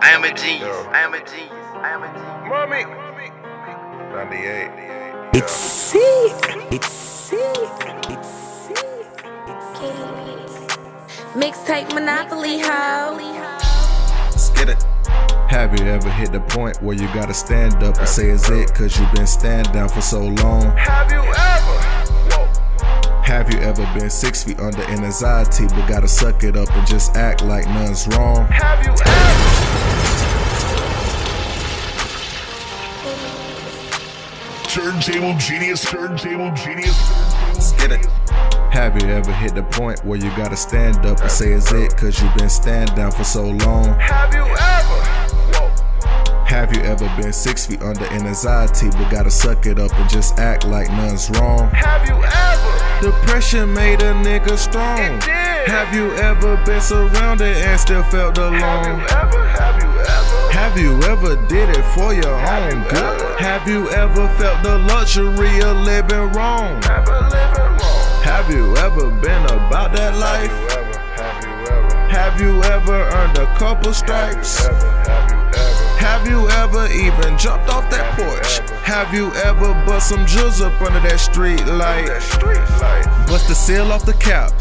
I am a genius. I am a genius. I am a genius. Mommy. 98. It's sick. It's sick. It's sick. Mixtape Monopoly, ho. Let's get it. Have you ever hit the point where you gotta stand up and say it's it cause you've been stand down for so long? Have you ever? Whoa. Have you ever been 6 feet under in anxiety but gotta suck it up and just act like none's wrong? Have you ever? Turntable genius, turntable genius. Let's get it. Have you ever hit the point where you gotta stand up and say it's it cause you've been stand down for so long? Have you ever? Whoa. Have you ever been 6 feet under in anxiety but gotta suck it up and just act like none's wrong? Have you ever? Depression made a nigga strong. It did. Have you ever been surrounded and still felt alone? Have you ever? Have you ever? Have you ever did it for your own you good? ever? Have you ever felt the luxury of living wrong? Ever living wrong? Have you ever been about that life? Have you ever? Have you ever earned a couple stripes? Have you ever? Have you ever even jumped off that porch? Have you ever bust some jewels up under that street light? That street light. Bust the seal off the cap,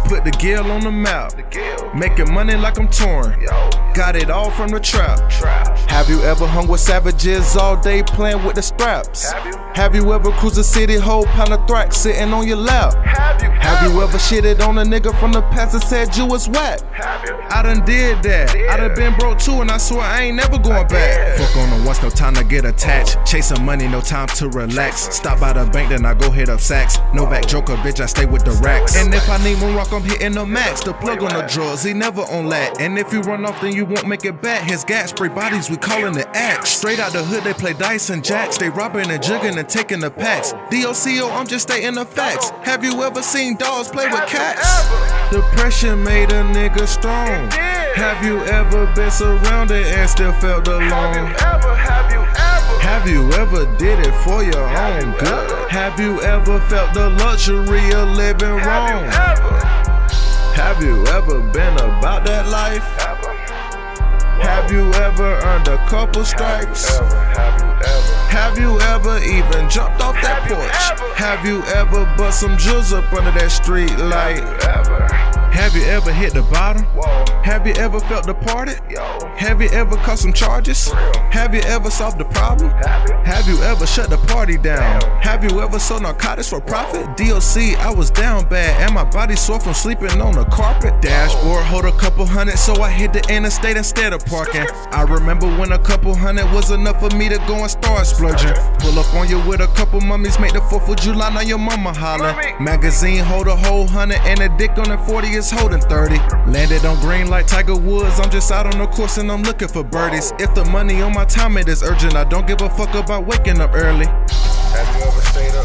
put the gill on the map. The gill. Making money like I'm torn, Yo. got it all from the trap. Trap. Have you ever hung with savages all day playing with the straps? Have you? Have you ever cruised a city whole pound of thrax sitting on your lap? Have you? Have you ever shitted on a nigga from the past that said you was whack? Have you? I done did that. I done been broke too and I swear I ain't never going back. Fuck on them once, no time to get attached. Chasing money, no time to relax. Stop by the bank, then I go hit up sacks. Novak Joker, bitch, I stay with the racks. And if I need one rock, I'm hitting the max. The plug on the drugs, he never on that. And if you run off, then you won't make it back. His gas spray bodies, we callin' it axe. Straight out the hood, they play dice and jacks. They robbing and jugging and taking the packs. DOCO, I'm just stating the facts. Have you ever seen dogs play with cats? Depression made a nigga strong. Have you ever been surrounded and still felt alone? Have you ever? Have you ever? Have you ever did it for your own good? Have you ever felt the luxury of living wrong? Have you ever been about that life? Have you ever earned a couple stripes? Have you ever even jumped off that porch? Have you ever bust some jewels up under that street light? Have you ever hit the bottom? Have you ever felt departed? Have you ever caught some charges? Have you ever solved the problem? Have you ever shut the party down? Have you ever sold narcotics for profit? DOC, I was down bad and my body sore from sleeping on the carpet. Dashboard hold a couple hundred, so I hit the interstate instead of parking. I remember when a couple hundred was enough for me to go and start splurging. Pull up on you with a couple mummies, make the 4th of July, now your mama hollering. Magazine hold a whole 100 and a dick on the 40 is holding 30. Landed on green like Tiger Woods, I'm just out on the course and I'm looking for birdies. If the money on my time it is urgent, I don't give a fuck about waking up early. Have you ever stayed up